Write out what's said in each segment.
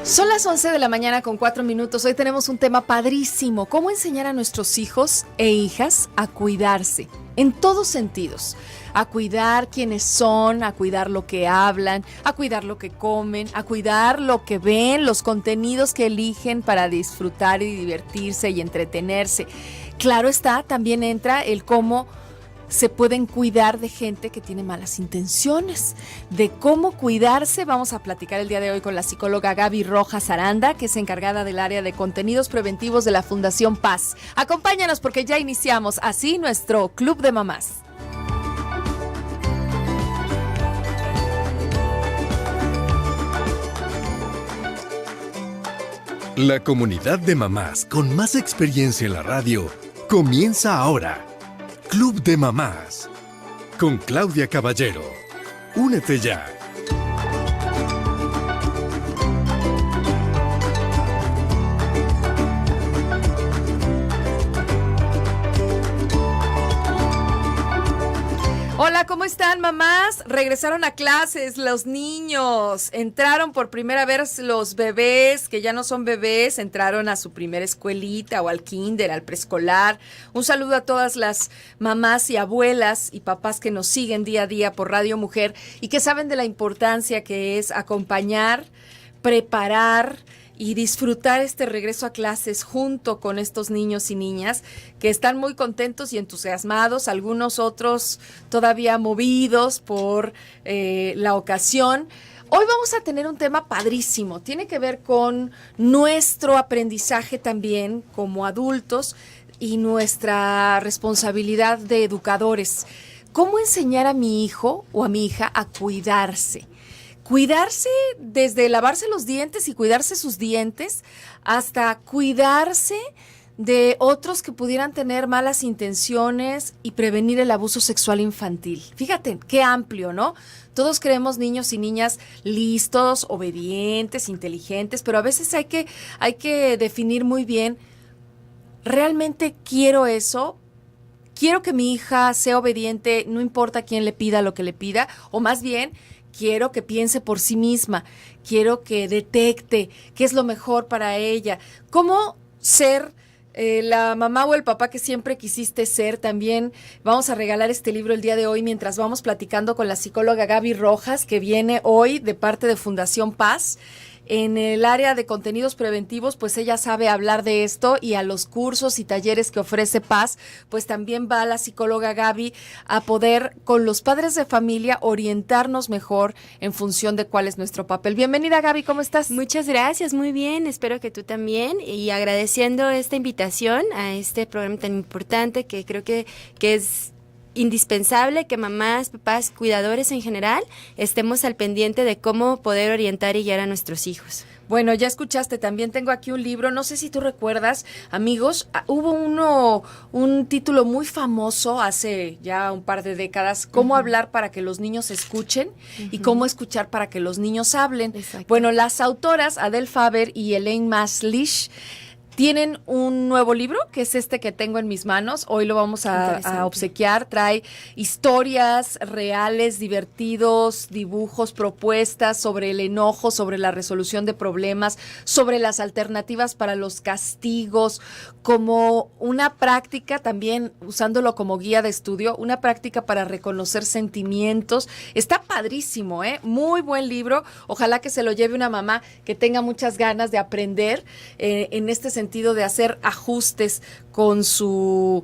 Son las 11 de la mañana con 4 minutos. Hoy tenemos un tema padrísimo. ¿Cómo enseñar a nuestros hijos e hijas a cuidarse? En todos sentidos. A cuidar quiénes son, a cuidar lo que hablan, a cuidar lo que comen, a cuidar lo que ven, los contenidos que eligen para disfrutar y divertirse y entretenerse. Claro está, también entra el cómo se pueden cuidar de gente que tiene malas intenciones. De cómo cuidarse vamos a platicar el día de hoy con la psicóloga Gaby Rojas Aranda, que es encargada del área de contenidos preventivos de la Fundación Paz. Acompáñanos porque ya iniciamos así nuestro Club de Mamás. La comunidad de mamás con más experiencia en la radio comienza ahora. Club de Mamás, con Claudia Caballero. Únete ya. Hola, ¿cómo están, mamás? Regresaron a clases los niños, entraron por primera vez los bebés, que ya no son bebés, entraron a su primera escuelita o al kinder, al preescolar. Un saludo a todas las mamás y abuelas y papás que nos siguen día a día por Radio Mujer y que saben de la importancia que es acompañar, preparar y disfrutar este regreso a clases junto con estos niños y niñas que están muy contentos y entusiasmados, algunos otros todavía movidos por la ocasión. Hoy vamos a tener un tema padrísimo, tiene que ver con nuestro aprendizaje también como adultos y nuestra responsabilidad de educadores. ¿Cómo enseñar a mi hijo o a mi hija a cuidarse? Cuidarse desde lavarse los dientes y cuidarse sus dientes hasta cuidarse de otros que pudieran tener malas intenciones y prevenir el abuso sexual infantil. Fíjate, qué amplio, ¿no? Todos queremos niños y niñas listos, obedientes, inteligentes, pero a veces hay que definir muy bien, ¿realmente quiero eso? ¿Quiero que mi hija sea obediente, no importa quién le pida lo que le pida? O más bien, quiero que piense por sí misma, quiero que detecte qué es lo mejor para ella. ¿Cómo ser la mamá o el papá que siempre quisiste ser? También vamos a regalar este libro el día de hoy mientras vamos platicando con la psicóloga Gaby Rojas, que viene hoy de parte de Fundación Paz. En el área de contenidos preventivos, pues ella sabe hablar de esto, y a los cursos y talleres que ofrece Paz, pues también va la psicóloga Gaby a poder con los padres de familia orientarnos mejor en función de cuál es nuestro papel. Bienvenida, Gaby, ¿cómo estás? Muchas gracias, muy bien, espero que tú también, y agradeciendo esta invitación a este programa tan importante que creo que es indispensable que mamás, papás, cuidadores en general estemos al pendiente de cómo poder orientar y guiar a nuestros hijos. Bueno, ya escuchaste, también tengo aquí un libro, no sé si tú recuerdas, amigos, hubo un título muy famoso hace ya un par de décadas, Cómo hablar para que los niños escuchen y cómo escuchar para que los niños hablen. Exacto. Bueno, las autoras Adele Faber y Elaine Maslish tienen un nuevo libro, que es este que tengo en mis manos. Hoy lo vamos a obsequiar. Trae historias reales, divertidos, dibujos, propuestas sobre el enojo, sobre la resolución de problemas, sobre las alternativas para los castigos, como una práctica también, usándolo como guía de estudio, una práctica para reconocer sentimientos. Está padrísimo, ¿eh? Muy buen libro. Ojalá que se lo lleve una mamá que tenga muchas ganas de aprender en este sentido de hacer ajustes con su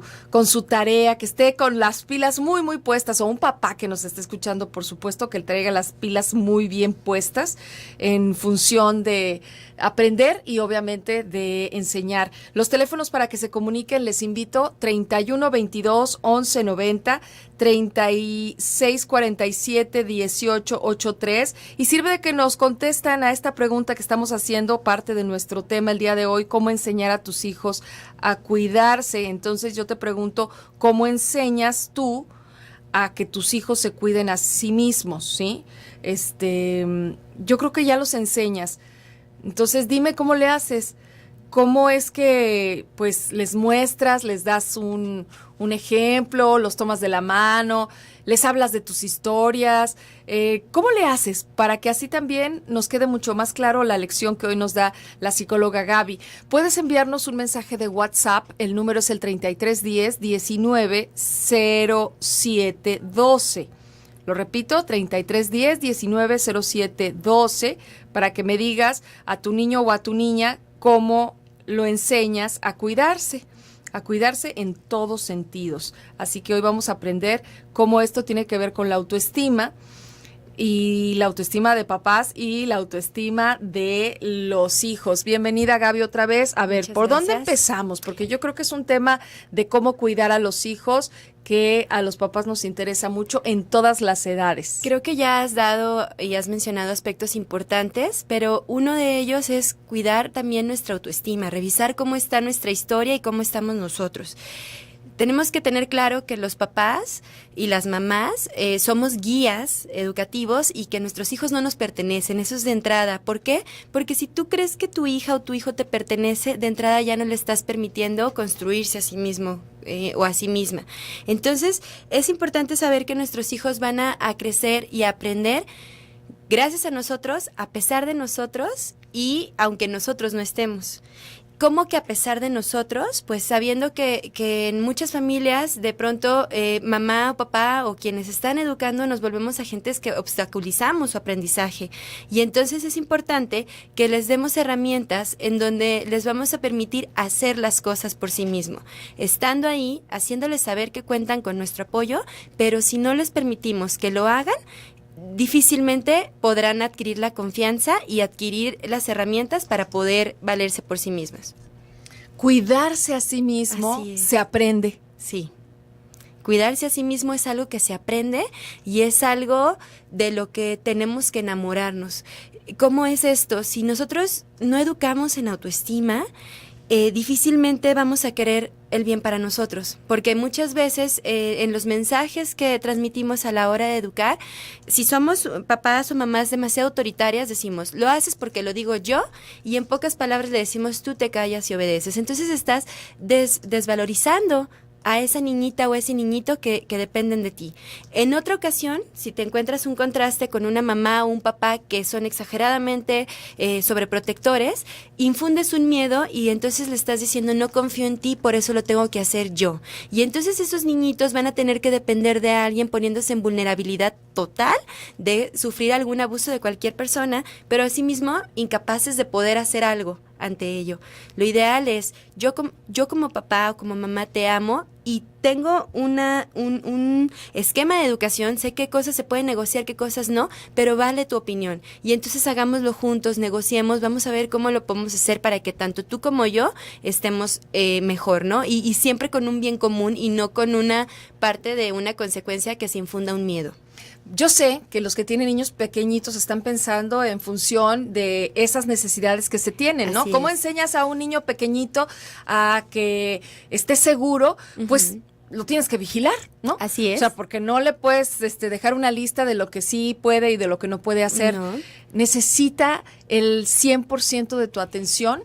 tarea, que esté con las pilas muy, muy puestas, o un papá que nos esté escuchando, por supuesto, que traiga las pilas muy bien puestas en función de aprender y obviamente de enseñar. Los teléfonos para que se comuniquen, les invito, 31 22 11 90, 36 47 18 83, y sirve de que nos contestan a esta pregunta que estamos haciendo, parte de nuestro tema el día de hoy, cómo enseñar a tus hijos a cuidarse. Entonces yo te pregunto, ¿cómo enseñas tú a que tus hijos se cuiden a sí mismos? ¿Sí? Yo creo que ya los enseñas. Entonces dime cómo le haces. ¿cómo es que pues les muestras, les das un ejemplo, los tomas de la mano, les hablas de tus historias? ¿Cómo le haces para que así también nos quede mucho más claro la lección que hoy nos da la psicóloga Gaby? Puedes enviarnos un mensaje de WhatsApp, el número es el 3310-190712. Lo repito, 3310-190712, para que me digas a tu niño o a tu niña cómo lo enseñas a cuidarse en todos sentidos. Así que hoy vamos a aprender cómo esto tiene que ver con la autoestima, y la autoestima de papás y la autoestima de los hijos. Bienvenida, Gaby, otra vez. A ver, Muchas ¿por dónde gracias. empezamos? Porque yo creo que es un tema de cómo cuidar a los hijos que a los papás nos interesa mucho en todas las edades. Creo que ya has dado y has mencionado aspectos importantes, pero uno de ellos es cuidar también nuestra autoestima, revisar cómo está nuestra historia y cómo estamos nosotros. Tenemos que tener claro que los papás y las mamás somos guías educativos y que nuestros hijos no nos pertenecen. Eso es de entrada. ¿Por qué? Porque si tú crees que tu hija o tu hijo te pertenece, de entrada ya no le estás permitiendo construirse a sí mismo o a sí misma. Entonces, es importante saber que nuestros hijos van a crecer y a aprender gracias a nosotros, a pesar de nosotros y aunque nosotros no estemos. ¿Cómo que a pesar de nosotros? Pues sabiendo que en muchas familias de pronto mamá o papá o quienes están educando nos volvemos agentes que obstaculizamos su aprendizaje. Y entonces es importante que les demos herramientas en donde les vamos a permitir hacer las cosas por sí mismos. Estando ahí, haciéndoles saber que cuentan con nuestro apoyo, pero si no les permitimos que lo hagan, difícilmente podrán adquirir la confianza y adquirir las herramientas para poder valerse por sí mismas. Cuidarse a sí mismo se aprende. Sí. Cuidarse a sí mismo es algo que se aprende y es algo de lo que tenemos que enamorarnos. ¿Cómo es esto? Si nosotros no educamos en autoestima, difícilmente vamos a querer el bien para nosotros, porque muchas veces en los mensajes que transmitimos a la hora de educar, si somos papás o mamás demasiado autoritarias, decimos, lo haces porque lo digo yo, y en pocas palabras le decimos, tú te callas y obedeces. Entonces estás desvalorizando a esa niñita o ese niñito que dependen de ti. En otra ocasión, si te encuentras un contraste con una mamá o un papá que son exageradamente sobreprotectores, infundes un miedo y entonces le estás diciendo no confío en ti, por eso lo tengo que hacer yo. Y entonces esos niñitos van a tener que depender de alguien poniéndose en vulnerabilidad total de sufrir algún abuso de cualquier persona, pero asimismo incapaces de poder hacer algo ante ello. Lo ideal es, yo como papá o como mamá te amo y tengo un esquema de educación, sé qué cosas se pueden negociar, qué cosas no, pero vale tu opinión. Y entonces hagámoslo juntos, negociemos, vamos a ver cómo lo podemos hacer para que tanto tú como yo estemos mejor, ¿no? Y siempre con un bien común y no con una parte de una consecuencia que se infunda un miedo. Yo sé que los que tienen niños pequeñitos están pensando en función de esas necesidades que se tienen, ¿no? Así ¿Cómo es. enseñas a un niño pequeñito a que esté seguro? Pues lo tienes que vigilar, ¿no? Así es. O sea, porque no le puedes dejar una lista de lo que sí puede y de lo que no puede hacer. No. Necesita el 100% de tu atención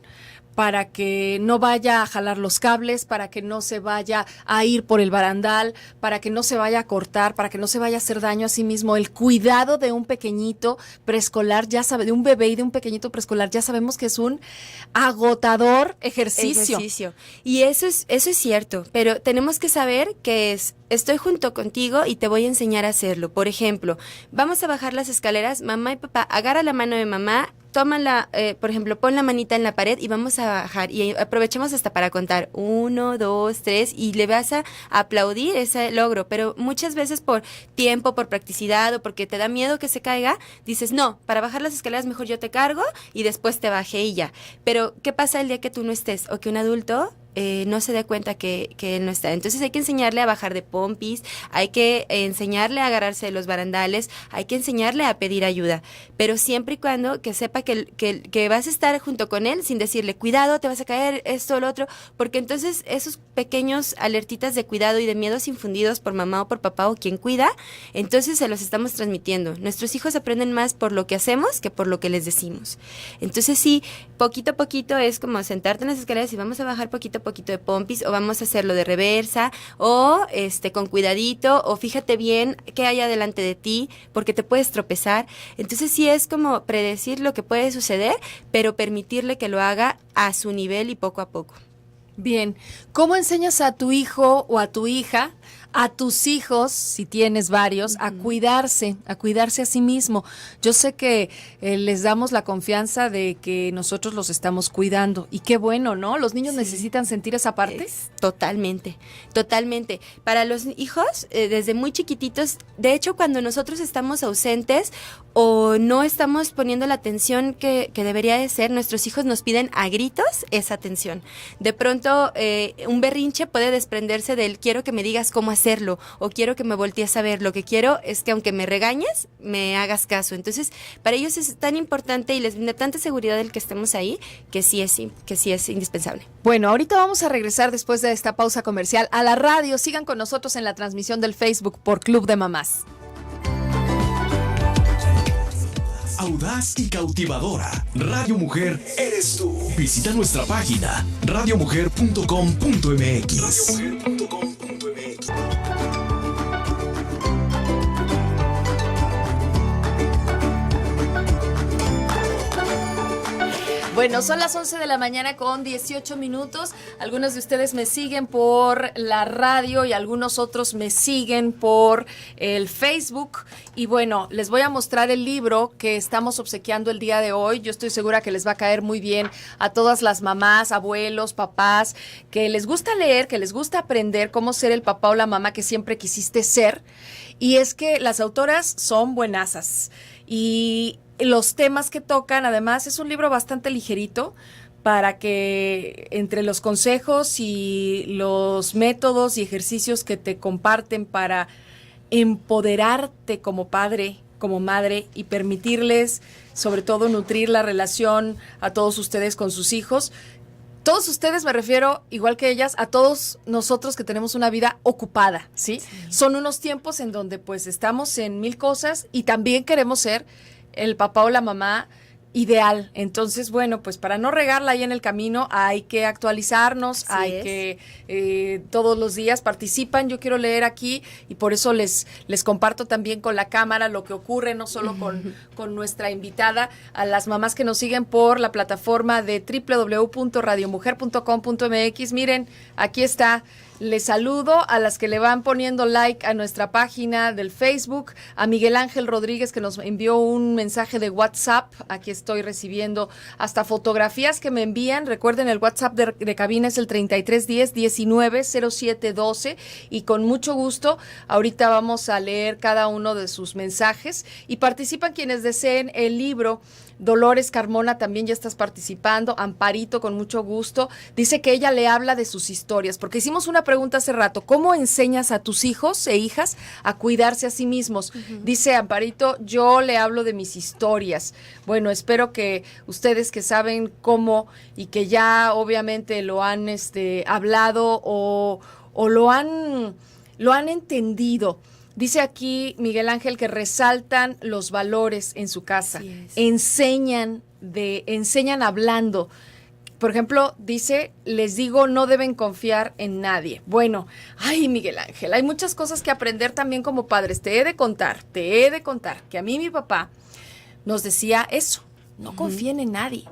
para que no vaya a jalar los cables, para que no se vaya a ir por el barandal, para que no se vaya a cortar, para que no se vaya a hacer daño a sí mismo. El cuidado de un pequeñito preescolar, ya sabe, de un bebé y de un pequeñito preescolar, ya sabemos que es un agotador ejercicio. Y eso es cierto, pero tenemos que saber que estoy junto contigo y te voy a enseñar a hacerlo. Por ejemplo, vamos a bajar las escaleras, mamá y papá, agarra la mano de mamá, tómala, por ejemplo, pon la manita en la pared y vamos a bajar. Y aprovechemos hasta para contar 1, 2, 3 y le vas a aplaudir ese logro. Pero muchas veces por tiempo, por practicidad o porque te da miedo que se caiga, dices, no, para bajar las escaleras mejor yo te cargo y después te bajé y ya. Pero, ¿qué pasa el día que tú no estés o que un adulto no se dé cuenta que él no está. Entonces hay que enseñarle a bajar de pompis, hay que enseñarle a agarrarse de los barandales, hay que enseñarle a pedir ayuda, pero siempre y cuando que sepa que vas a estar junto con él sin decirle, cuidado, te vas a caer, esto o lo otro, porque entonces esos pequeños alertitas de cuidado y de miedos infundidos por mamá o por papá o quien cuida, entonces se los estamos transmitiendo. Nuestros hijos aprenden más por lo que hacemos que por lo que les decimos. Entonces sí, poquito a poquito es como sentarte en las escaleras y vamos a bajar poquito a poquito de pompis, o vamos a hacerlo de reversa, o con cuidadito, o fíjate bien qué hay adelante de ti, porque te puedes tropezar. Entonces sí es como predecir lo que puede suceder, pero permitirle que lo haga a su nivel y poco a poco. Bien, ¿cómo enseñas a tu hijo o a tu hija, a tus hijos, si tienes varios, a cuidarse a sí mismo? Yo sé que les damos la confianza de que nosotros los estamos cuidando, y qué bueno, ¿no? Los niños necesitan sentir esa parte. Totalmente. Para los hijos, desde muy chiquititos, de hecho, cuando nosotros estamos ausentes o no estamos poniendo la atención que debería de ser, nuestros hijos nos piden a gritos esa atención. De pronto, un berrinche puede desprenderse del quiero que me digas cómo hacerlo, o quiero que me voltees a ver. Lo que quiero es que aunque me regañes, me hagas caso. Entonces, para ellos es tan importante y les brinda tanta seguridad el que estemos ahí, que sí es indispensable. Bueno, ahorita vamos a regresar después de esta pausa comercial a la radio. Sigan con nosotros en la transmisión del Facebook por Club de Mamás. Audaz y cautivadora. Radio Mujer eres tú. Visita nuestra página radiomujer.com.mx. Bueno, son las 11 de la mañana con 18 minutos. Algunos de ustedes me siguen por la radio y algunos otros me siguen por el Facebook. Y bueno, les voy a mostrar el libro que estamos obsequiando el día de hoy. Yo estoy segura que les va a caer muy bien a todas las mamás, abuelos, papás, que les gusta leer, que les gusta aprender cómo ser el papá o la mamá que siempre quisiste ser. Y es que las autoras son buenazas. Y los temas que tocan, además, es un libro bastante ligerito para que entre los consejos y los métodos y ejercicios que te comparten para empoderarte como padre, como madre, y permitirles, sobre todo, nutrir la relación a todos ustedes con sus hijos. Todos ustedes, me refiero, igual que ellas, a todos nosotros que tenemos una vida ocupada, ¿sí? Son unos tiempos en donde pues estamos en mil cosas y también queremos ser el papá o la mamá ideal. Entonces, bueno, pues para no regarla ahí en el camino hay que actualizarnos, que todos los días participan. Yo quiero leer aquí y por eso les comparto también con la cámara lo que ocurre, no solo con nuestra invitada, a las mamás que nos siguen por la plataforma de www.radiomujer.com.mx. Miren, aquí está. Les saludo a las que le van poniendo like a nuestra página del Facebook, a Miguel Ángel Rodríguez, que nos envió un mensaje de WhatsApp. Aquí estoy recibiendo hasta fotografías que me envían. Recuerden, el WhatsApp de cabina es el 3310-190712 y con mucho gusto ahorita vamos a leer cada uno de sus mensajes y participan quienes deseen el libro. Dolores Carmona, también ya estás participando. Amparito, con mucho gusto, dice que ella le habla de sus historias, porque hicimos una pregunta hace rato: ¿cómo enseñas a tus hijos e hijas a cuidarse a sí mismos? Dice Amparito: yo le hablo de mis historias. Bueno, espero que ustedes que saben cómo y que ya obviamente lo han hablado o lo han entendido. Dice aquí Miguel Ángel que resaltan los valores en su casa, enseñan hablando. Por ejemplo, dice, les digo, no deben confiar en nadie. Bueno, ay, Miguel Ángel, hay muchas cosas que aprender también como padres. Te he de contar que a mí mi papá nos decía eso, no confíen en nadie.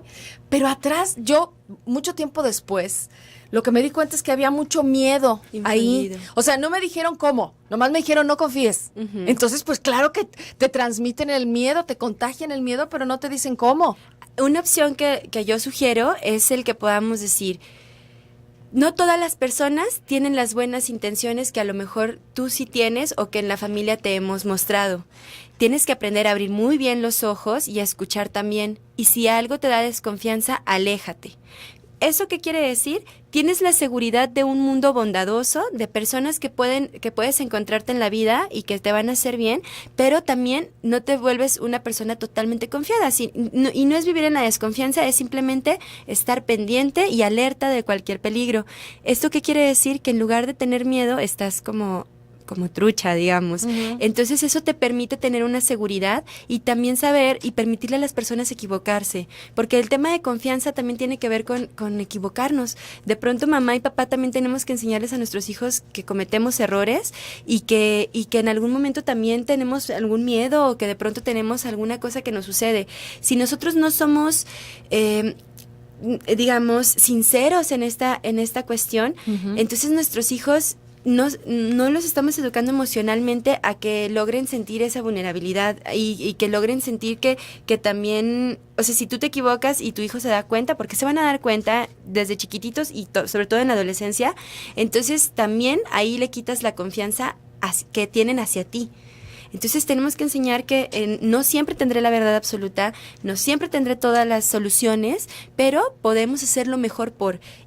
Pero atrás, yo, mucho tiempo después, lo que me di cuenta es que había mucho miedo ahí. O sea, no me dijeron cómo, nomás me dijeron no confíes. Entonces, pues claro que te transmiten el miedo, te contagian el miedo, pero no te dicen cómo. Una opción que yo sugiero es el que podamos decir, no todas las personas tienen las buenas intenciones que a lo mejor tú sí tienes o que en la familia te hemos mostrado. Tienes que aprender a abrir muy bien los ojos y a escuchar también. Y si algo te da desconfianza, aléjate. ¿eso qué quiere decir? Tienes la seguridad de un mundo bondadoso, de personas que puedes encontrarte en la vida y que te van a hacer bien, pero también no te vuelves una persona totalmente confiada. Y no es vivir en la desconfianza, es simplemente estar pendiente y alerta de cualquier peligro. ¿Esto qué quiere decir? Que en lugar de tener miedo, estás como trucha, digamos. Uh-huh. Entonces eso te permite tener una seguridad y también saber y permitirle a las personas equivocarse, porque el tema de confianza también tiene que ver con equivocarnos. De pronto mamá y papá también tenemos que enseñarles a nuestros hijos que cometemos errores y que en algún momento también tenemos algún miedo o que de pronto tenemos alguna cosa que nos sucede. Si nosotros no somos digamos sinceros en esta cuestión, uh-huh, entonces nuestros hijos no los estamos educando emocionalmente a que logren sentir esa vulnerabilidad y que logren sentir que también, o sea, si tú te equivocas y tu hijo se da cuenta, porque se van a dar cuenta desde chiquititos y sobre todo en la adolescencia, entonces también ahí le quitas la confianza que tienen hacia ti. Entonces tenemos que enseñar que no siempre tendré la verdad absoluta, no siempre tendré todas las soluciones, pero podemos hacerlo mejor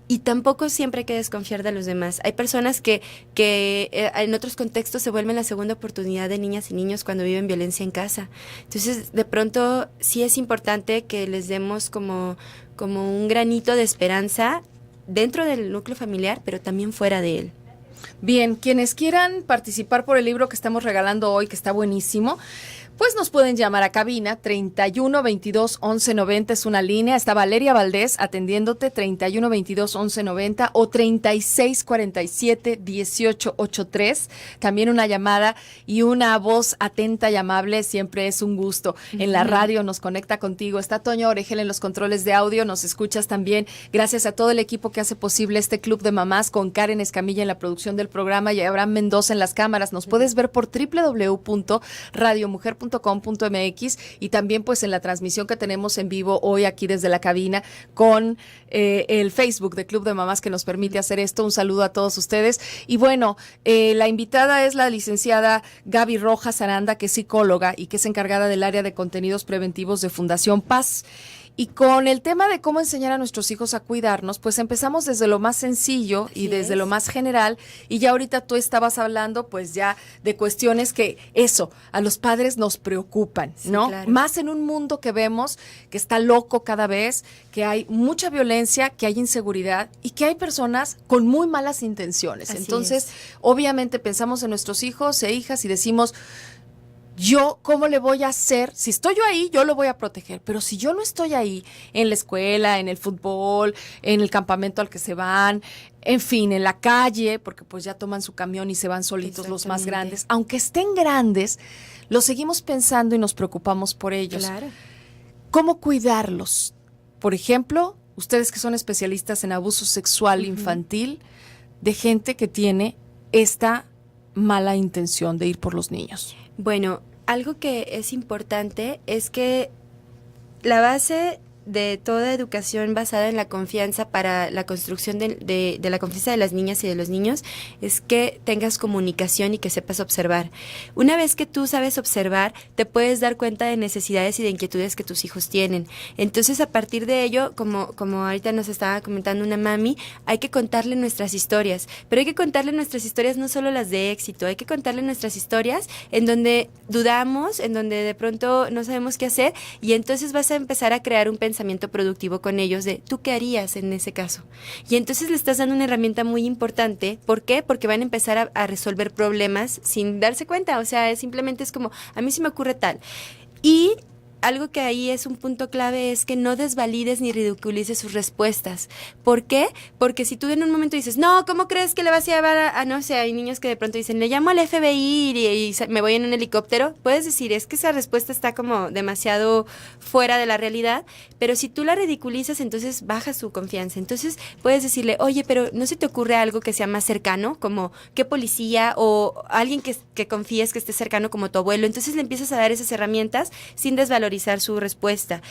y tampoco siempre hay que desconfiar de los demás. Hay personas que en otros contextos se vuelven la segunda oportunidad de niñas y niños cuando viven violencia en casa. Entonces, de pronto sí es importante que les demos como un granito de esperanza dentro del núcleo familiar, pero también fuera de él. Bien, quienes quieran participar por el libro que estamos regalando hoy, que está buenísimo, pues nos pueden llamar a cabina 31 22 11 90 es una línea. Está Valeria Valdés atendiéndote 31 22 11 90 o 36 47 18 83. También una llamada y una voz atenta y amable siempre es un gusto. En la radio nos conecta contigo. Está Toño Oregel en los controles de audio. Nos escuchas también gracias a todo el equipo que hace posible este Club de Mamás, con Karen Escamilla en la producción del programa y Abraham Mendoza en las cámaras. Nos puedes ver por www.radiomujer.com.mx y también pues en la transmisión que tenemos en vivo hoy aquí desde la cabina con el Facebook de Club de Mamás que nos permite hacer esto. Un saludo a todos ustedes. Y bueno, la invitada es la licenciada Gaby Rojas Aranda, que es psicóloga y que es encargada del área de contenidos preventivos de Fundación Paz. Y con el tema de cómo enseñar a nuestros hijos a cuidarnos, pues empezamos desde lo más sencillo y desde lo más general, y ya ahorita tú estabas hablando pues ya de cuestiones que a los padres nos preocupan, ¿no? Sí, claro. Más en un mundo que vemos que está loco cada vez, que hay mucha violencia, que hay inseguridad y que hay personas con muy malas intenciones. Así Entonces, obviamente pensamos en nuestros hijos e hijas y decimos, yo, ¿cómo le voy a hacer? Si estoy yo ahí, yo lo voy a proteger. Pero si yo no estoy ahí, en la escuela, en el fútbol, en el campamento al que se van, en fin, en la calle, porque pues ya toman su camión y se van solitos los más grandes. Aunque estén grandes, los seguimos pensando y nos preocupamos por ellos. Claro. ¿Cómo cuidarlos? Por ejemplo, ustedes que son especialistas en abuso sexual infantil, de gente que tiene esta mala intención de ir por los niños. Bueno, algo que es importante es que la base de toda educación basada en la confianza para la construcción de la confianza de las niñas y de los niños es que tengas comunicación y que sepas observar. Una vez que tú sabes observar, te puedes dar cuenta de necesidades y de inquietudes que tus hijos tienen. Entonces, a partir de ello, como ahorita nos estaba comentando una mami, hay que contarle nuestras historias, pero hay que contarle nuestras historias no solo las de éxito, hay que contarle nuestras historias en donde dudamos, en donde de pronto no sabemos qué hacer, y entonces vas a empezar a crear un pensamiento productivo con ellos de ¿tú qué harías en ese caso? Y entonces le estás dando una herramienta muy importante. ¿Por qué? Porque van a empezar a resolver problemas sin darse cuenta. O sea, simplemente es como, a mí se me ocurre tal. Y algo que ahí es un punto clave es que no desvalides ni ridiculices sus respuestas. ¿Por qué? Porque si tú en un momento dices, no, ¿cómo crees que le vas a llevar a no sé, hay niños que de pronto dicen, le llamo al FBI y me voy en un helicóptero? Puedes decir, es que esa respuesta está como demasiado fuera de la realidad, pero si tú la ridiculizas, entonces baja su confianza. Entonces puedes decirle, oye, pero ¿no se te ocurre algo que sea más cercano? Como, ¿qué policía? O alguien que confíes que esté cercano como tu abuelo. Entonces le empiezas a dar esas herramientas sin desvalorizar su respuesta.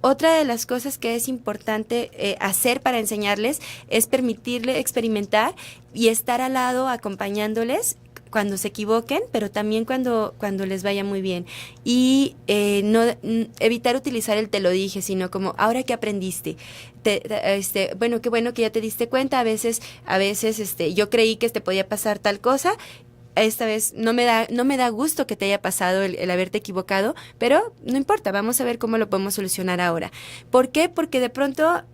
Otra de las cosas que es importante hacer para enseñarles es permitirle experimentar y estar al lado acompañándoles cuando se equivoquen, pero también cuando les vaya muy bien. Y evitar utilizar el te lo dije, sino como, ahora que aprendiste. Bueno, qué bueno que ya te diste cuenta, a veces yo creí que te podía pasar tal cosa. Esta vez no me da gusto que te haya pasado el haberte equivocado, pero no importa, vamos a ver cómo lo podemos solucionar ahora. ¿Por qué? Porque de pronto,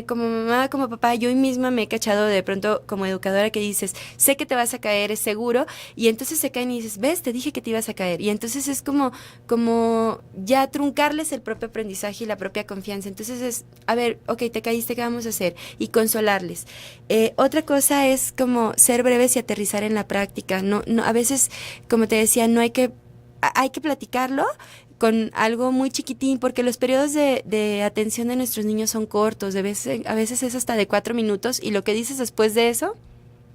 como mamá, como papá, yo misma me he cachado de pronto como educadora que dices, sé que te vas a caer, es seguro, y entonces se caen y dices, ves, te dije que te ibas a caer, y entonces es como ya truncarles el propio aprendizaje y la propia confianza. Entonces es, a ver, ok, te caíste, ¿qué vamos a hacer? Y consolarles. Otra cosa es como ser breves y aterrizar en la práctica. No, a veces, como te decía, hay que platicarlo con algo muy chiquitín, porque los periodos de atención de nuestros niños son cortos, a veces es hasta de 4 minutos, y lo que dices después de eso,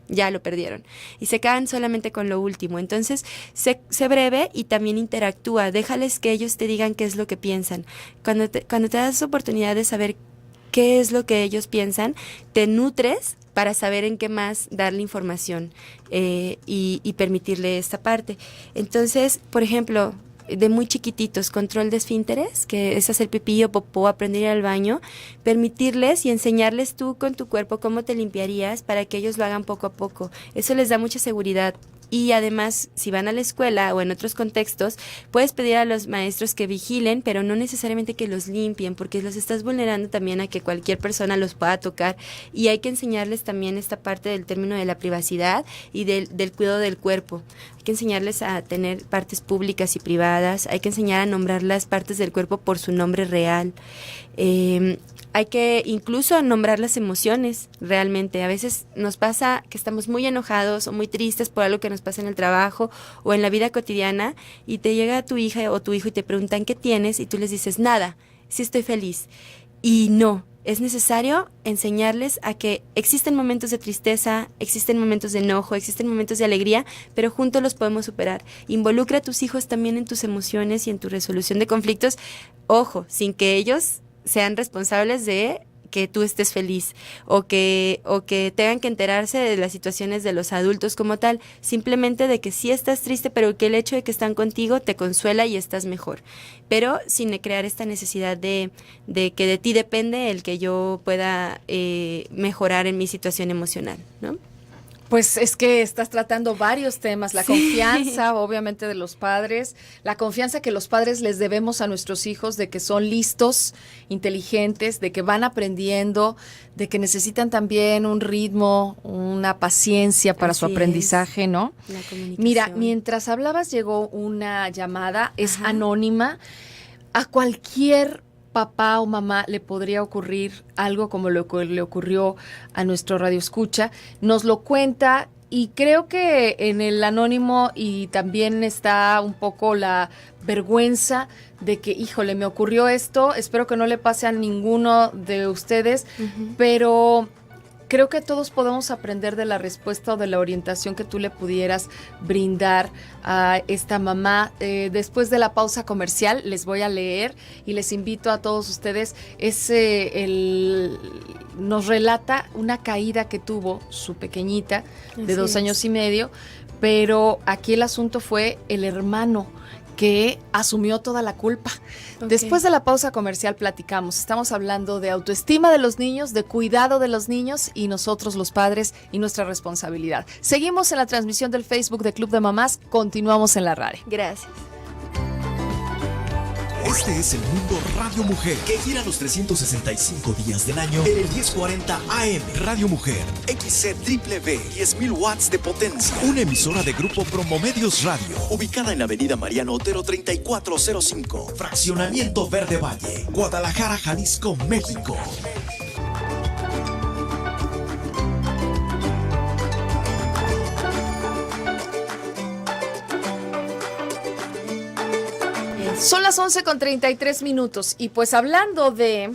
ya lo perdieron. Y se quedan solamente con lo último. Entonces, sé breve y también interactúa. Déjales que ellos te digan qué es lo que piensan. Cuando te das oportunidad de saber qué es lo que ellos piensan, te nutres para saber en qué más darle información y permitirle esta parte. Entonces, por ejemplo, de muy chiquititos, control de esfínteres, que es hacer pipí o popó, aprender a ir al baño, permitirles y enseñarles tú con tu cuerpo cómo te limpiarías para que ellos lo hagan poco a poco. Eso les da mucha seguridad. Y además, si van a la escuela o en otros contextos, puedes pedir a los maestros que vigilen, pero no necesariamente que los limpien, porque los estás vulnerando también a que cualquier persona los pueda tocar. Y hay que enseñarles también esta parte del término de la privacidad y del cuidado del cuerpo. Hay que enseñarles a tener partes públicas y privadas, hay que enseñar a nombrar las partes del cuerpo por su nombre real. Hay que incluso nombrar las emociones realmente. A veces nos pasa que estamos muy enojados o muy tristes por algo que nos pasa en el trabajo o en la vida cotidiana, y te llega tu hija o tu hijo y te preguntan qué tienes y tú les dices nada, sí estoy feliz. Y no, es necesario enseñarles a que existen momentos de tristeza, existen momentos de enojo, existen momentos de alegría, pero juntos los podemos superar. Involucra a tus hijos también en tus emociones y en tu resolución de conflictos, ojo, sin que ellos sean responsables de que tú estés feliz o que tengan que enterarse de las situaciones de los adultos como tal, simplemente de que sí estás triste, pero que el hecho de que están contigo te consuela y estás mejor, pero sin crear esta necesidad de que de ti depende el que yo pueda mejorar en mi situación emocional, ¿no? Pues es que estás tratando varios temas, la confianza obviamente de los padres, la confianza que los padres les debemos a nuestros hijos de que son listos, inteligentes, de que van aprendiendo, de que necesitan también un ritmo, una paciencia para Así su aprendizaje, ¿no? La comunicación. Mira, mientras hablabas llegó una llamada, es anónima, a cualquier papá o mamá le podría ocurrir algo como lo que le ocurrió a nuestro radioescucha, nos lo cuenta, y creo que en el anónimo y también está un poco la vergüenza de que, híjole, me ocurrió esto, espero que no le pase a ninguno de ustedes, pero creo que todos podemos aprender de la respuesta o de la orientación que tú le pudieras brindar a esta mamá. Después de la pausa comercial les voy a leer y les invito a todos ustedes. Nos relata una caída que tuvo su pequeñita de 2 años y medio, pero aquí el asunto fue el hermano que asumió toda la culpa. Okay. Después de la pausa comercial platicamos. Estamos hablando de autoestima de los niños, de cuidado de los niños y nosotros los padres y nuestra responsabilidad. Seguimos en la transmisión del Facebook de Club de Mamás. Continuamos en la radio. Gracias. Este es el Mundo Radio Mujer, que gira los 365 días del año en el 1040 AM. Radio Mujer, XCWB, 10.000 watts de potencia. Una emisora de Grupo Promomedios Radio, ubicada en la avenida Mariano Otero 3405, Fraccionamiento Verde Valle, Guadalajara, Jalisco, México. Son las 11:33 y pues hablando de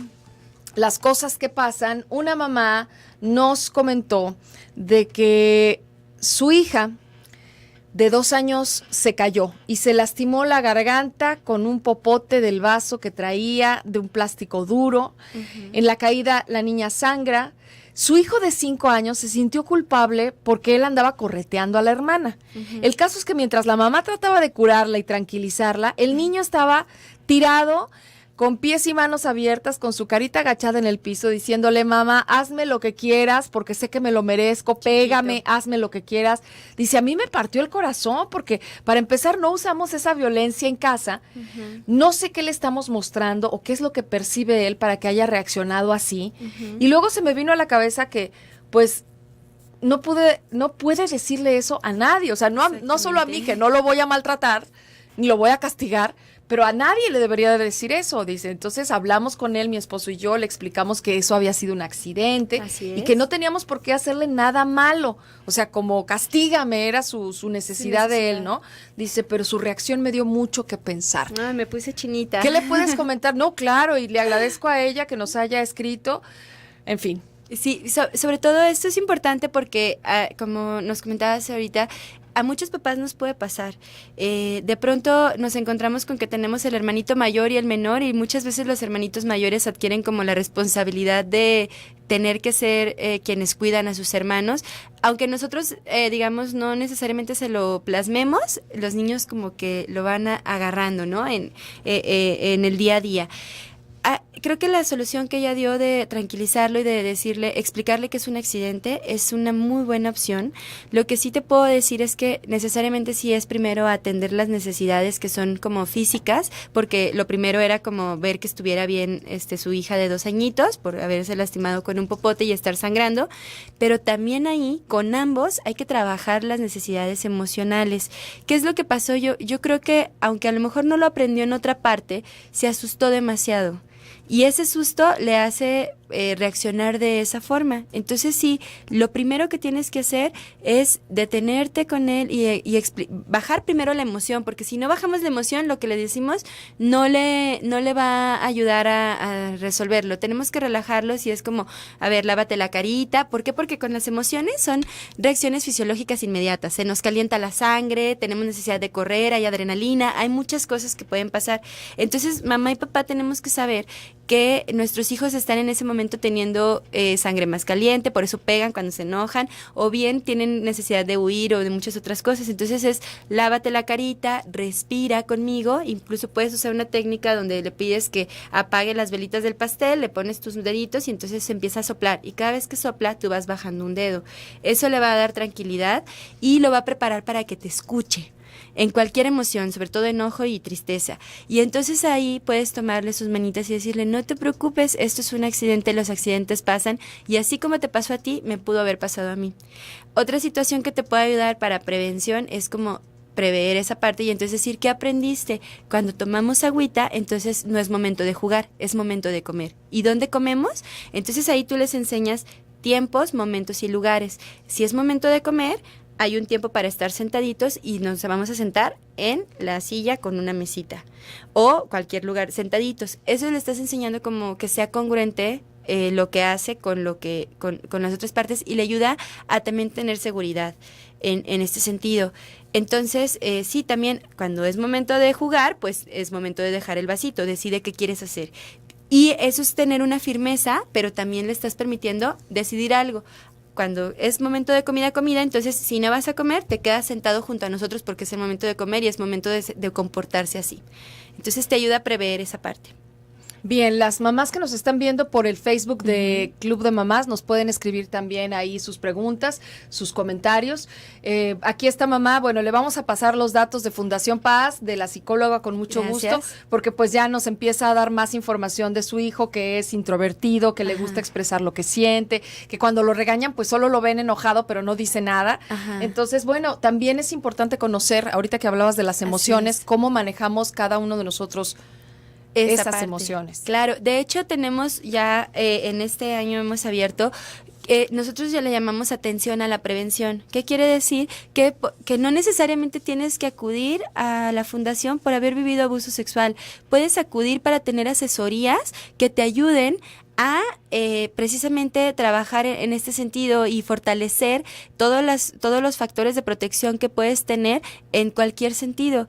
las cosas que pasan, una mamá nos comentó de que su hija de 2 años se cayó y se lastimó la garganta con un popote del vaso que traía de un plástico duro. En la caída la niña sangra, Su hijo de 5 años se sintió culpable porque él andaba correteando a la hermana. El caso es que mientras la mamá trataba de curarla y tranquilizarla, el niño estaba tirado, con pies y manos abiertas, con su carita agachada en el piso, diciéndole: mamá, hazme lo que quieras, porque sé que me lo merezco, pégame, hazme lo que quieras. Dice, a mí me partió el corazón, porque para empezar no usamos esa violencia en casa. No sé qué le estamos mostrando o qué es lo que percibe él para que haya reaccionado así. Y luego se me vino a la cabeza que, pues, no puede decirle eso a nadie, o sea, no solo a mí, que no lo voy a maltratar, ni lo voy a castigar, pero a nadie le debería de decir eso, dice. Entonces hablamos con él, mi esposo y yo, le explicamos que eso había sido un accidente y que no teníamos por qué hacerle nada malo. O sea, como castígame, era su necesidad de él, ¿no? Dice, pero su reacción me dio mucho que pensar. Ay, me puse chinita. ¿Qué le puedes comentar? No, claro, y le agradezco a ella que nos haya escrito, en fin. Sí, sobre todo esto es importante porque, como nos comentabas ahorita, a muchos papás nos puede pasar. De pronto nos encontramos con que tenemos el hermanito mayor y el menor, y muchas veces los hermanitos mayores adquieren como la responsabilidad de tener que ser quienes cuidan a sus hermanos. Aunque nosotros, digamos, no necesariamente se lo plasmemos, los niños como que lo van agarrando, ¿no? En el día a día. Creo que la solución que ella dio de tranquilizarlo y de explicarle que es un accidente es una muy buena opción. Lo que sí te puedo decir es que necesariamente sí es primero atender las necesidades que son como físicas, porque lo primero era como ver que estuviera bien su hija de 2 añitos por haberse lastimado con un popote y estar sangrando, pero también ahí con ambos hay que trabajar las necesidades emocionales. ¿Qué es lo que pasó? Yo creo que aunque a lo mejor no lo aprendió en otra parte, se asustó demasiado. Y ese susto le hace reaccionar de esa forma. Entonces sí, lo primero que tienes que hacer es detenerte con él y bajar primero la emoción, porque si no bajamos la emoción, lo que le decimos no le va a ayudar a resolverlo. Tenemos que relajarlos y es como, a ver, lávate la carita. ¿Por qué? Porque con las emociones son reacciones fisiológicas inmediatas. Se nos calienta la sangre, tenemos necesidad de correr, hay adrenalina, hay muchas cosas que pueden pasar. Entonces, mamá y papá tenemos que saber que nuestros hijos están en ese momento teniendo sangre más caliente, por eso pegan cuando se enojan, o bien tienen necesidad de huir o de muchas otras cosas. Entonces es, lávate la carita, respira conmigo, incluso puedes usar una técnica donde le pides que apague las velitas del pastel, le pones tus deditos y entonces se empieza a soplar, y cada vez que sopla tú vas bajando un dedo. Eso le va a dar tranquilidad y lo va a preparar para que te escuche en cualquier emoción, sobre todo enojo y tristeza. Y entonces ahí puedes tomarle sus manitas y decirle, no te preocupes, esto es un accidente, los accidentes pasan, y así como te pasó a ti, me pudo haber pasado a mí. Otra situación que te puede ayudar para prevención es como prever esa parte y entonces decir, ¿qué aprendiste? Cuando tomamos agüita, entonces no es momento de jugar, es momento de comer. ¿Y dónde comemos? Entonces ahí tú les enseñas tiempos, momentos y lugares. Si es momento de comer, hay un tiempo para estar sentaditos y nos vamos a sentar en la silla con una mesita o cualquier lugar sentaditos. Eso le estás enseñando como que sea congruente lo que hace con las otras partes, y le ayuda a también tener seguridad en este sentido. Entonces, sí, también cuando es momento de jugar, pues es momento de dejar el vasito, decide qué quieres hacer. Y eso es tener una firmeza, pero también le estás permitiendo decidir algo. Cuando es momento de comida, entonces si no vas a comer, te quedas sentado junto a nosotros porque es el momento de comer y es momento de comportarse así. Entonces te ayuda a prever esa parte. Bien, las mamás que nos están viendo por el Facebook de Club de Mamás nos pueden escribir también ahí sus preguntas, sus comentarios. Aquí está mamá, bueno, le vamos a pasar los datos de Fundación Paz, de la psicóloga, con mucho gusto, porque pues ya nos empieza a dar más información de su hijo, que es introvertido, que le gusta expresar lo que siente, que cuando lo regañan pues solo lo ven enojado pero no dice nada. Entonces, bueno, también es importante conocer, ahorita que hablabas de las emociones, cómo manejamos cada uno de nosotros esas emociones. Claro, de hecho tenemos ya en este año hemos abierto, nosotros ya le llamamos atención a la prevención. ¿Qué quiere decir? Que no necesariamente tienes que acudir a la fundación por haber vivido abuso sexual. Puedes acudir para tener asesorías que te ayuden a precisamente trabajar en este sentido y fortalecer todos los factores de protección que puedes tener en cualquier sentido,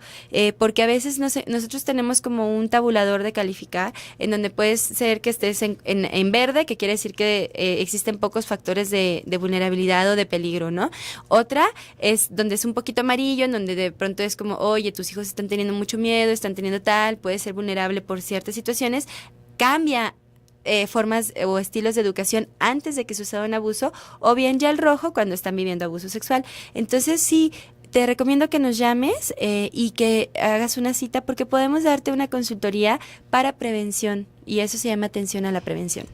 porque a veces nosotros tenemos como un tabulador de calificar en donde puede ser que estés en verde, que quiere decir que existen pocos factores de vulnerabilidad o de peligro, ¿no? Otra es donde es un poquito amarillo, en donde de pronto es como, oye, tus hijos están teniendo mucho miedo, están teniendo tal, puede ser vulnerable por ciertas situaciones. Cambia formas o estilos de educación antes de que suceda un abuso, o bien ya el rojo cuando están viviendo abuso sexual. Entonces sí, te recomiendo que nos llames y que hagas una cita, porque podemos darte una consultoría para prevención, y eso se llama atención a la prevención.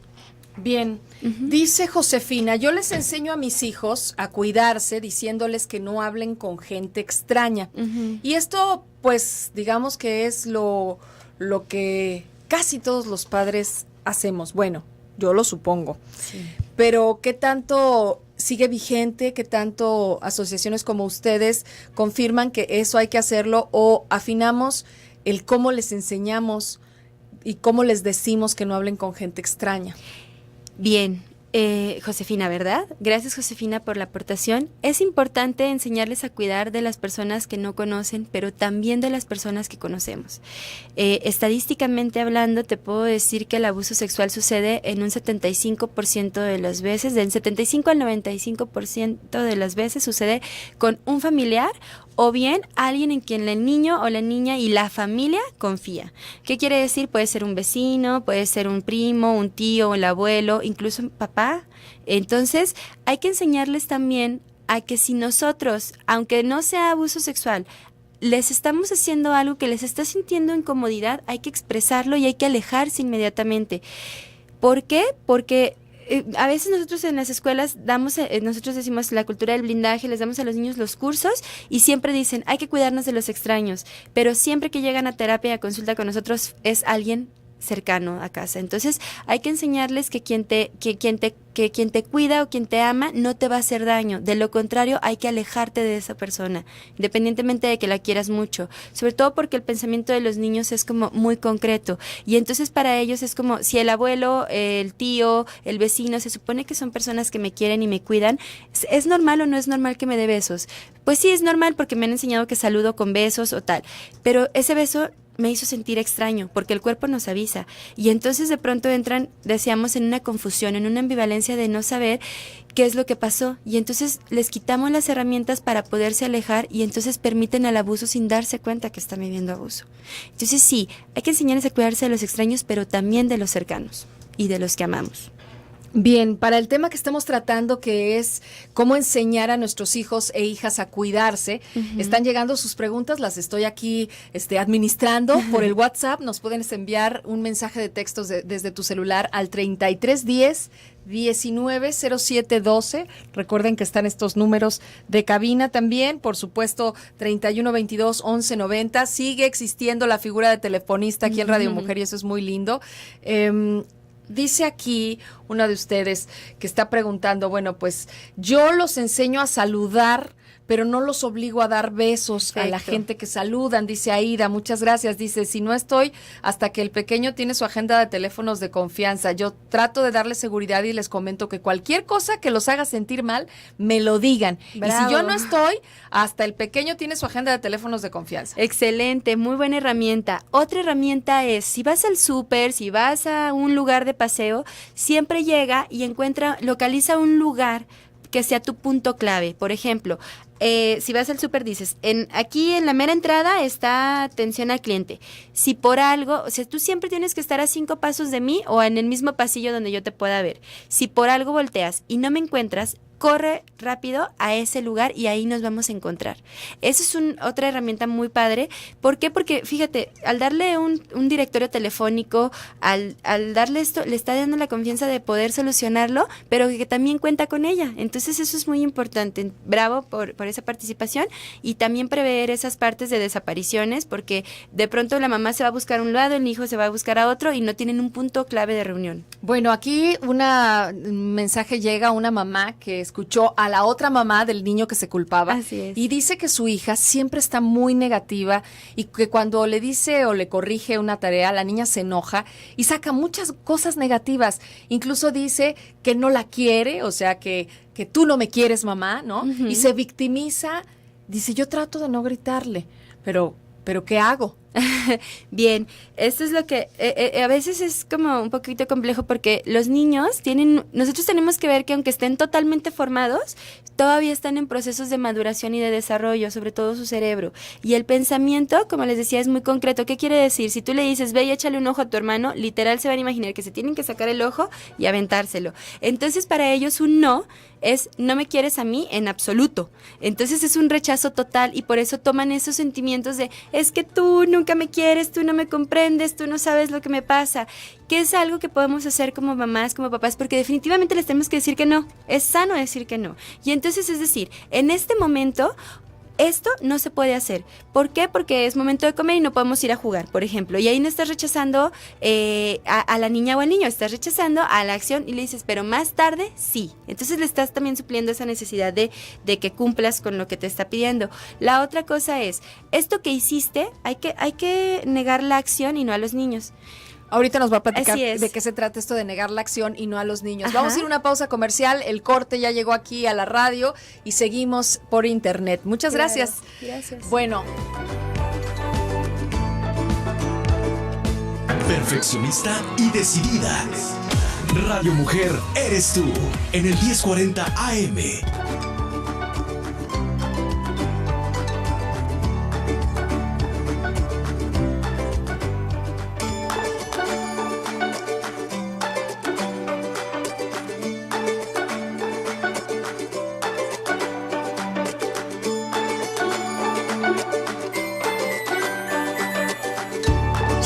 Bien, dice Josefina, yo les enseño a mis hijos a cuidarse diciéndoles que no hablen con gente extraña. Y esto, pues, digamos que es lo que casi todos los padres hacemos. Bueno, yo lo supongo. Sí. Pero ¿qué tanto sigue vigente? ¿Qué tanto asociaciones como ustedes confirman que eso hay que hacerlo, o afinamos el cómo les enseñamos y cómo les decimos que no hablen con gente extraña? Bien, Josefina, ¿verdad? Gracias, Josefina, por la aportación. Es importante enseñarles a cuidar de las personas que no conocen, pero también de las personas que conocemos. Estadísticamente hablando, te puedo decir que el abuso sexual sucede en un 75% de las veces, del 75 al 95% de las veces sucede con un familiar, o bien alguien en quien el niño o la niña y la familia confía. ¿Qué quiere decir? Puede ser un vecino, puede ser un primo, un tío, el abuelo, incluso un papá. Entonces, hay que enseñarles también a que si nosotros, aunque no sea abuso sexual, les estamos haciendo algo que les está sintiendo incomodidad, hay que expresarlo y hay que alejarse inmediatamente. ¿Por qué? Porque a veces nosotros en las escuelas nosotros decimos la cultura del blindaje, les damos a los niños los cursos y siempre dicen, hay que cuidarnos de los extraños, pero siempre que llegan a terapia y a consulta con nosotros es alguien cercano a casa. Entonces hay que enseñarles que quien te cuida o quien te ama no te va a hacer daño. De lo contrario, hay que alejarte de esa persona, independientemente de que la quieras mucho. Sobre todo porque el pensamiento de los niños es como muy concreto. Y entonces para ellos es como si el abuelo, el tío, el vecino, se supone que son personas que me quieren y me cuidan, ¿es normal o no es normal que me dé besos? Pues sí, es normal porque me han enseñado que saludo con besos o tal. Pero ese beso me hizo sentir extraño, porque el cuerpo nos avisa. Y entonces de pronto entran, decíamos, en una confusión, en una ambivalencia de no saber qué es lo que pasó. Y entonces les quitamos las herramientas para poderse alejar y entonces permiten al abuso sin darse cuenta que están viviendo abuso. Entonces sí, hay que enseñarles a cuidarse de los extraños, pero también de los cercanos y de los que amamos. Bien, para el tema que estamos tratando, que es cómo enseñar a nuestros hijos e hijas a cuidarse, están llegando sus preguntas, las estoy aquí administrando por el WhatsApp. Nos pueden enviar un mensaje de texto desde tu celular al 3310 190712. Recuerden que están estos números de cabina también, por supuesto 3122 1190. Sigue existiendo la figura de telefonista aquí en Radio Mujer y eso es muy lindo. Dice aquí una de ustedes que está preguntando, bueno, pues yo los enseño a saludar, pero no los obligo a dar besos a la gente que saludan, dice Aida, muchas gracias. Dice, si no estoy, hasta que el pequeño tiene su agenda de teléfonos de confianza, yo trato de darles seguridad y les comento que cualquier cosa que los haga sentir mal, me lo digan. Bravo. Y si yo no estoy, hasta el pequeño tiene su agenda de teléfonos de confianza. Excelente, muy buena herramienta. Otra herramienta es, si vas al súper, si vas a un lugar de paseo, siempre llega y localiza un lugar que sea tu punto clave. Por ejemplo, si vas al súper dices, aquí en la mera entrada está atención al cliente. Si por algo, o sea, tú siempre tienes que estar a 5 pasos de mí o en el mismo pasillo donde yo te pueda ver. Si por algo volteas y no me encuentras, corre rápido a ese lugar y ahí nos vamos a encontrar. Esa es otra herramienta muy padre. ¿Por qué? Porque, fíjate, al darle un directorio telefónico, al darle esto, le está dando la confianza de poder solucionarlo, pero que también cuenta con ella. Entonces, eso es muy importante. Bravo por esa participación y también prever esas partes de desapariciones, porque de pronto la mamá se va a buscar a un lado, el hijo se va a buscar a otro y no tienen un punto clave de reunión. Bueno, aquí un mensaje llega a una mamá que escuchó a la otra mamá del niño que se culpaba. Así es. Y dice que su hija siempre está muy negativa y que cuando le dice o le corrige una tarea, la niña se enoja y saca muchas cosas negativas. Incluso dice que no la quiere, o sea, que tú no me quieres, mamá, ¿no? Ujú. Y se victimiza. Dice, yo trato de no gritarle, pero ¿qué hago? Bien, esto es lo que a veces es como un poquito complejo porque los niños nosotros tenemos que ver que aunque estén totalmente formados, todavía están en procesos de maduración y de desarrollo, sobre todo su cerebro. Y el pensamiento, como les decía, es muy concreto. ¿Qué quiere decir? Si tú le dices, ve y échale un ojo a tu hermano, literal se van a imaginar que se tienen que sacar el ojo y aventárselo. Entonces, para ellos un no es no me quieres a mí en absoluto. Entonces es un rechazo total y por eso toman esos sentimientos de es que tú nunca me quieres, tú no me comprendes, tú no sabes lo que me pasa, que es algo que podemos hacer como mamás, como papás, porque definitivamente les tenemos que decir que no. Es sano decir que no. Y entonces es decir, en este momento esto no se puede hacer. ¿Por qué? Porque es momento de comer y no podemos ir a jugar, por ejemplo. Y ahí no estás rechazando a la niña o al niño, estás rechazando a la acción y le dices, pero más tarde sí. Entonces le estás también supliendo esa necesidad de que cumplas con lo que te está pidiendo. La otra cosa es, esto que hiciste, hay que negar la acción y no a los niños. Ahorita nos va a platicar Así es. de qué se trata esto de negar la acción y no a los niños. Ajá. Vamos a ir a una pausa comercial, el corte ya llegó aquí a la radio y seguimos por internet. Muchas gracias. Gracias. Bueno, Perfeccionista y decidida. Radio Mujer eres tú. En el 1040 AM.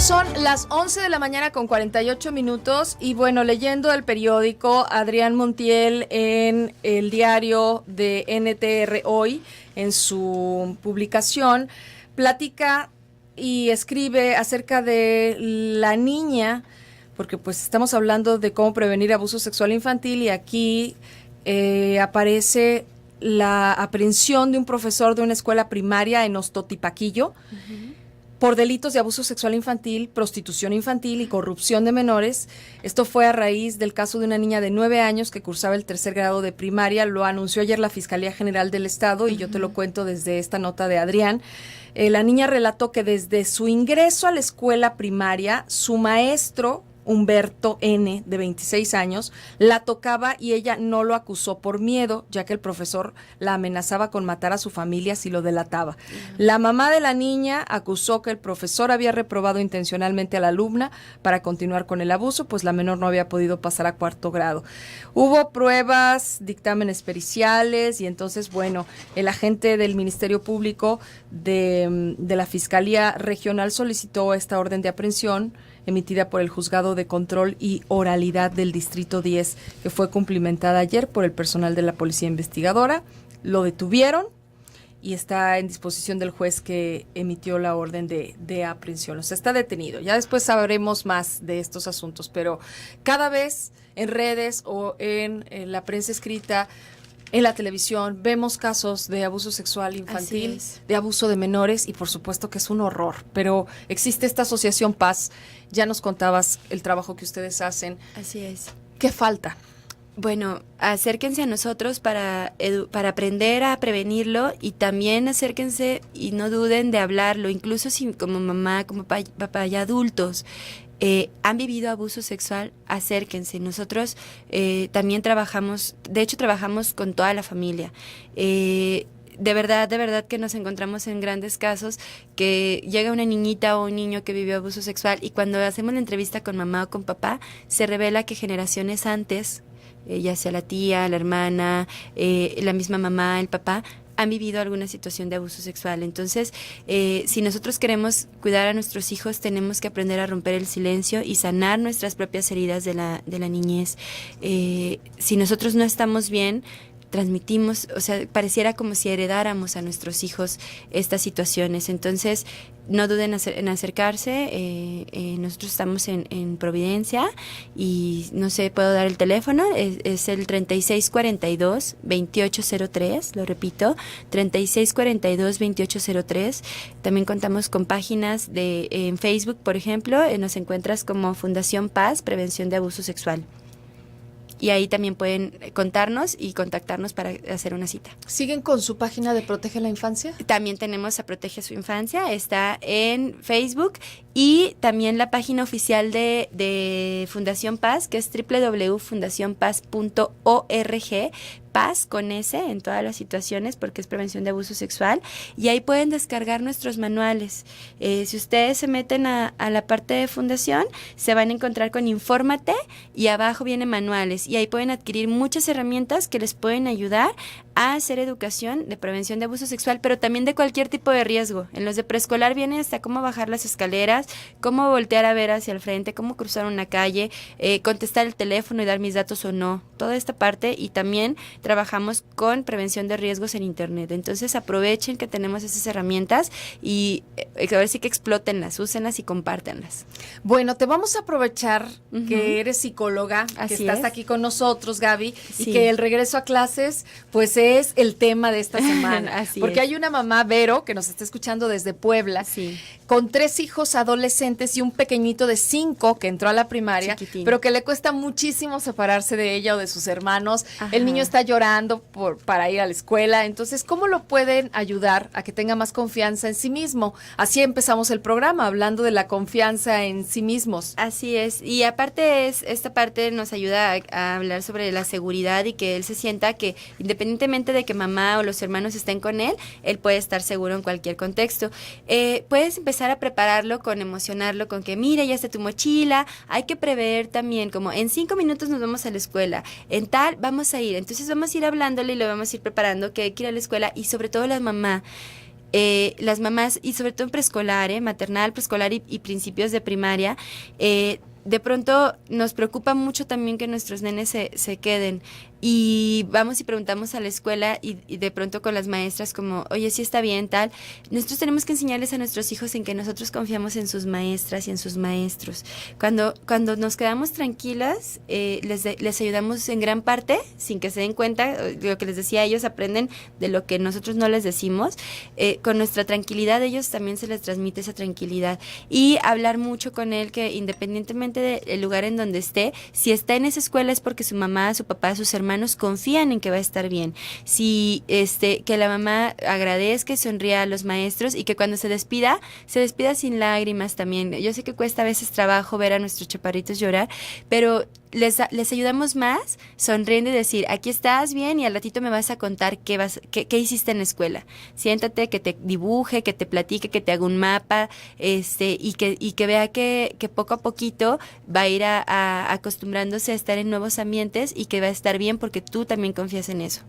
son las 11 de la mañana con 48 minutos y bueno, leyendo el periódico, Adrián Montiel en el diario de NTR Hoy, en su publicación, platica y escribe acerca de la niña, porque pues estamos hablando de cómo prevenir abuso sexual infantil y aquí aparece la aprehensión de un profesor de una escuela primaria en Ostotipaquillo, por delitos de abuso sexual infantil, prostitución infantil y corrupción de menores. Esto fue a raíz del caso de una niña de 9 años que cursaba el 3er grado de primaria. Lo anunció ayer la Fiscalía General del Estado y yo te lo cuento desde esta nota de Adrián. La niña relató que desde su ingreso a la escuela primaria, su maestro, Humberto N., de 26 años, la tocaba y ella no lo acusó por miedo, ya que el profesor la amenazaba con matar a su familia si lo delataba. La mamá de la niña acusó que el profesor había reprobado intencionalmente a la alumna para continuar con el abuso, pues la menor no había podido pasar a 4º grado. Hubo pruebas, dictámenes periciales y entonces, bueno, el agente del Ministerio Público de la Fiscalía Regional solicitó esta orden de aprehensión emitida por el Juzgado de Control y Oralidad del Distrito 10, que fue cumplimentada ayer por el personal de la Policía Investigadora. Lo detuvieron y está en disposición del juez que emitió la orden de aprehensión. O sea, está detenido. Ya después sabremos más de estos asuntos, pero cada vez en redes o en la prensa escrita, en la televisión, vemos casos de abuso sexual infantil, de abuso de menores y por supuesto que es un horror, pero existe esta asociación Paz. Ya nos contabas el trabajo que ustedes hacen. Así es. ¿Qué falta? Bueno, acérquense a nosotros para aprender a prevenirlo y también acérquense y no duden de hablarlo, incluso si como mamá, como papá y adultos han vivido abuso sexual, acérquense. Nosotros también trabajamos con toda la familia. De verdad que nos encontramos en grandes casos que llega una niñita o un niño que vivió abuso sexual y cuando hacemos la entrevista con mamá o con papá, se revela que generaciones antes, ya sea la tía, la hermana, la misma mamá, el papá, han vivido alguna situación de abuso sexual. Entonces, si nosotros queremos cuidar a nuestros hijos, tenemos que aprender a romper el silencio y sanar nuestras propias heridas de la niñez. Si nosotros no estamos bien, transmitimos, o sea, pareciera como si heredáramos a nuestros hijos estas situaciones. Entonces, no duden en acercarse. Nosotros estamos en Providencia y no sé, puedo dar el teléfono, es el 3642-2803, lo repito, 3642-2803. También contamos con páginas en Facebook, por ejemplo, nos encuentras como Fundación Paz, Prevención de Abuso Sexual. Y ahí también pueden contarnos y contactarnos para hacer una cita. ¿Siguen con su página de Protege la Infancia? También tenemos a Protege su Infancia, está en Facebook, y también la página oficial de Fundación Paz, que es www.fundacionpaz.org, Paz con S en todas las situaciones, porque es prevención de abuso sexual, y ahí pueden descargar nuestros manuales. Si ustedes se meten a la parte de Fundación, se van a encontrar con Infórmate, y abajo vienen manuales, y ahí pueden adquirir muchas herramientas que les pueden ayudar a hacer educación de prevención de abuso sexual, pero también de cualquier tipo de riesgo. En los de preescolar viene hasta cómo bajar las escaleras, cómo voltear a ver hacia el frente, cómo cruzar una calle, contestar el teléfono y dar mis datos o no, toda esta parte. Y también trabajamos con prevención de riesgos en Internet. Entonces aprovechen que tenemos esas herramientas y a ver si que explótenlas, úsenlas y compártanlas. Bueno, te vamos a aprovechar que eres psicóloga, que estás aquí con nosotros, Gaby, Sí. y que el regreso a clases pues es el tema de esta semana. Así porque es. hay una mamá, Vero, que nos está escuchando desde Puebla, Sí. con 3 hijos adolescentes y un pequeñito de 5 que entró a la primaria, Chiquitín. pero que le cuesta muchísimo separarse de ella o de sus hermanos. Ajá. El niño está llorando para ir a la escuela. Entonces, ¿cómo lo pueden ayudar a que tenga más confianza en sí mismo? Así empezamos el programa, hablando de la confianza en sí mismos. Así es, y aparte esta parte nos ayuda a hablar sobre la seguridad y que él se sienta que independientemente de que mamá o los hermanos estén con él puede estar seguro en cualquier contexto. Puedes empezar a prepararlo con emocionarlo, con que mira, ya está tu mochila, hay que prever también, como en 5 minutos nos vamos a la escuela, en tal vamos a ir, entonces vamos a ir hablándole y lo vamos a ir preparando, que hay que ir a la escuela, y sobre todo las mamás, y sobre todo en preescolar, maternal, preescolar y principios de primaria, de pronto nos preocupa mucho también que nuestros nenes se queden, y vamos y preguntamos a la escuela y de pronto con las maestras como, oye, sí está bien, tal. Nosotros tenemos que enseñarles a nuestros hijos en que nosotros confiamos en sus maestras y en sus maestros. Cuando nos quedamos tranquilas, les ayudamos en gran parte, sin que se den cuenta, lo que les decía, ellos aprenden de lo que nosotros no les decimos. Con nuestra tranquilidad, ellos también se les transmite esa tranquilidad. Y hablar mucho con él, que independientemente del lugar en donde esté, si está en esa escuela es porque su mamá, su papá, sus hermanos confían en que va a estar bien. Si que la mamá agradezca y sonría a los maestros, y que cuando se despida sin lágrimas también. Yo sé que cuesta a veces trabajo ver a nuestros chaparritos llorar, pero les ayudamos más sonriendo y decir, aquí estás bien y al ratito me vas a contar qué hiciste en la escuela. Siéntate, que te dibuje, que te platique, que te haga un mapa, y que vea que poco a poquito va a ir a acostumbrándose a estar en nuevos ambientes y que va a estar bien porque tú también confías en eso.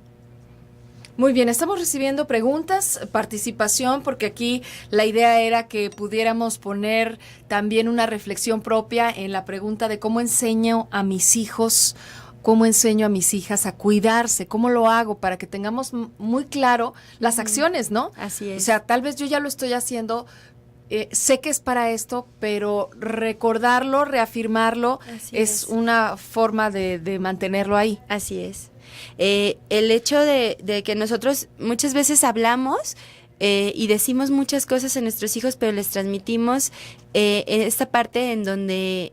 Muy bien, estamos recibiendo preguntas, participación, porque aquí la idea era que pudiéramos poner también una reflexión propia en la pregunta de cómo enseño a mis hijos, cómo enseño a mis hijas a cuidarse, cómo lo hago para que tengamos muy claro las acciones, ¿no? Así es. O sea, tal vez yo ya lo estoy haciendo, sé que es para esto, pero recordarlo, reafirmarlo, es una forma de mantenerlo ahí. Así es. El hecho de que nosotros muchas veces hablamos y decimos muchas cosas a nuestros hijos, pero les transmitimos esta parte en donde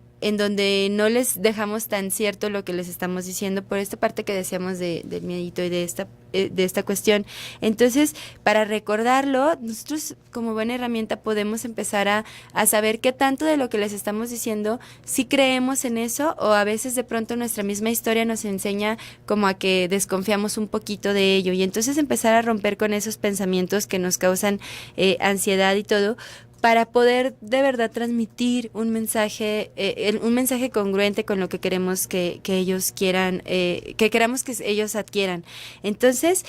no les dejamos tan cierto lo que les estamos diciendo, por esta parte que decíamos del miedito y de esta cuestión. Entonces, para recordarlo, nosotros como buena herramienta podemos empezar a saber qué tanto de lo que les estamos diciendo sí creemos en eso, o a veces de pronto nuestra misma historia nos enseña como a que desconfiamos un poquito de ello, y entonces empezar a romper con esos pensamientos que nos causan ansiedad y todo, para poder de verdad transmitir un mensaje congruente con lo que queremos que ellos quieran, que queramos que ellos adquieran. Entonces,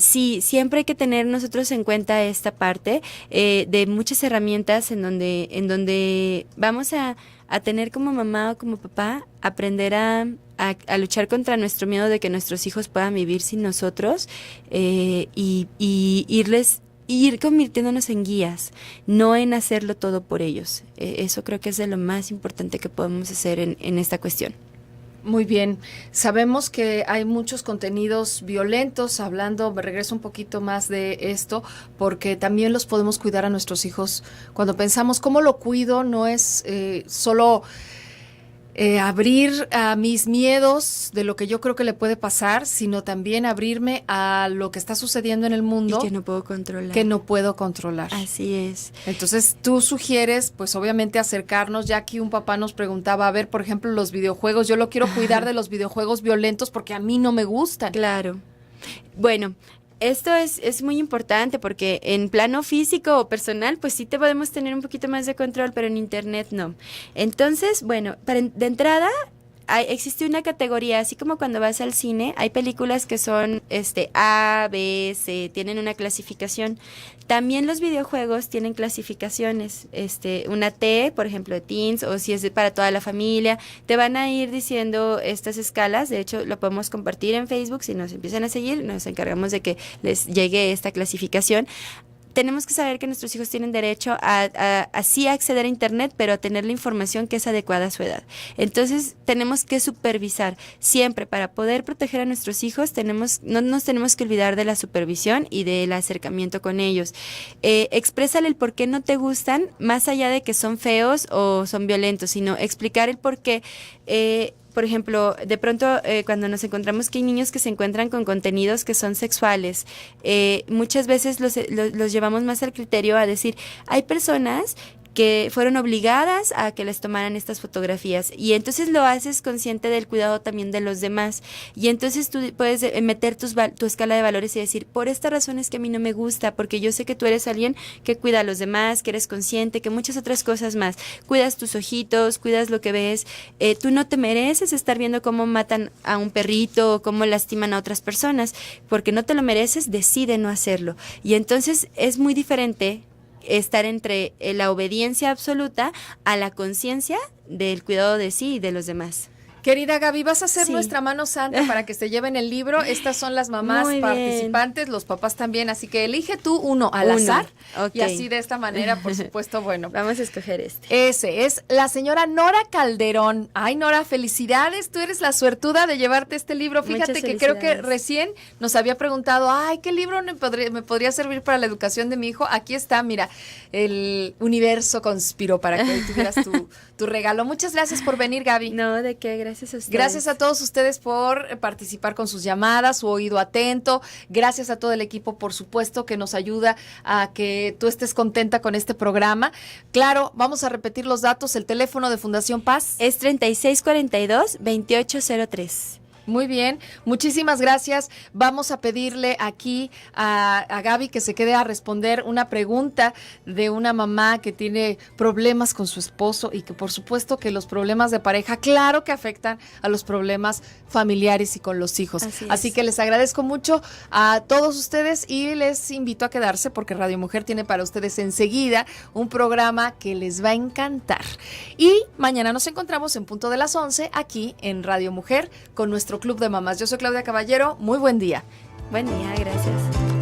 sí, siempre hay que tener nosotros en cuenta esta parte de muchas herramientas en donde vamos a tener como mamá o como papá, aprender a a luchar contra nuestro miedo de que nuestros hijos puedan vivir sin nosotros, y ir convirtiéndonos en guías, no en hacerlo todo por ellos. Eso creo que es de lo más importante que podemos hacer en esta cuestión. Muy bien, sabemos que hay muchos contenidos violentos, me regreso un poquito más de esto, porque también los podemos cuidar a nuestros hijos. Cuando pensamos cómo lo cuido, no es solo abrir a mis miedos de lo que yo creo que le puede pasar, sino también abrirme a lo que está sucediendo en el mundo. Y que no puedo controlar. Que no puedo controlar. Así es. Entonces tú sugieres, pues obviamente acercarnos, ya aquí un papá nos preguntaba, a ver, por ejemplo, los videojuegos, yo lo quiero cuidar de los videojuegos violentos porque a mí no me gustan. Claro. Bueno, esto es muy importante porque en plano físico o personal, pues sí te podemos tener un poquito más de control, pero en internet no. Entonces, bueno, de entrada existe una categoría, así como cuando vas al cine, hay películas que son A, B, C, tienen una clasificación. También los videojuegos tienen clasificaciones, una T, por ejemplo, de teens, o si es para toda la familia, te van a ir diciendo estas escalas. De hecho, lo podemos compartir en Facebook, si nos empiezan a seguir, nos encargamos de que les llegue esta clasificación. Tenemos que saber que nuestros hijos tienen derecho a sí acceder a internet, pero a tener la información que es adecuada a su edad. Entonces, tenemos que supervisar siempre. Para poder proteger a nuestros hijos, no nos tenemos que olvidar de la supervisión y del acercamiento con ellos. Exprésale el por qué no te gustan, más allá de que son feos o son violentos, sino explicar el por qué. Por ejemplo, de pronto cuando nos encontramos que hay niños que se encuentran con contenidos que son sexuales, muchas veces los llevamos más al criterio a decir, hay personas que fueron obligadas a que les tomaran estas fotografías, y entonces lo haces consciente del cuidado también de los demás, y entonces tú puedes meter tu escala de valores y decir, por esta razón es que a mí no me gusta, porque yo sé que tú eres alguien que cuida a los demás, que eres consciente, que muchas otras cosas más, cuidas tus ojitos, cuidas lo que ves, tú no te mereces estar viendo cómo matan a un perrito o cómo lastiman a otras personas, porque no te lo mereces, decide no hacerlo. Y entonces es muy diferente estar entre la obediencia absoluta a la conciencia del cuidado de sí y de los demás. Querida Gaby, vas a ser Sí. nuestra mano santa para que se lleven el libro. Estas son las mamás Muy bien. participantes, los papás también, así que elige tú uno al azar. Ok. Y así de esta manera, por supuesto, bueno. Vamos a escoger este. Ese es la señora Nora Calderón. Ay, Nora, felicidades. Tú eres la suertuda de llevarte este libro. Fíjate Muchas que creo que felicidades. recién nos había preguntado, ay, ¿qué libro me podría servir para la educación de mi hijo? Aquí está, mira, el universo conspiró para que hoy tuvieras tu regalo. Muchas gracias por venir, Gaby. No, ¿de qué? Gracias a ustedes. Gracias a todos ustedes por participar con sus llamadas, su oído atento. Gracias a todo el equipo, por supuesto, que nos ayuda a que tú estés contenta con este programa. Claro, vamos a repetir los datos. El teléfono de Fundación Paz Es 3642-2803. Muy bien, muchísimas gracias. Vamos a pedirle aquí a Gaby que se quede a responder una pregunta de una mamá que tiene problemas con su esposo y que por supuesto que los problemas de pareja, claro que afectan a los problemas familiares y con los hijos. Así que les agradezco mucho a todos ustedes y les invito a quedarse porque Radio Mujer tiene para ustedes enseguida un programa que les va a encantar. Y mañana nos encontramos en punto de las 11 aquí en Radio Mujer con nuestro Club de Mamás. Yo soy Claudia Caballero. Muy buen día. Buen día, gracias.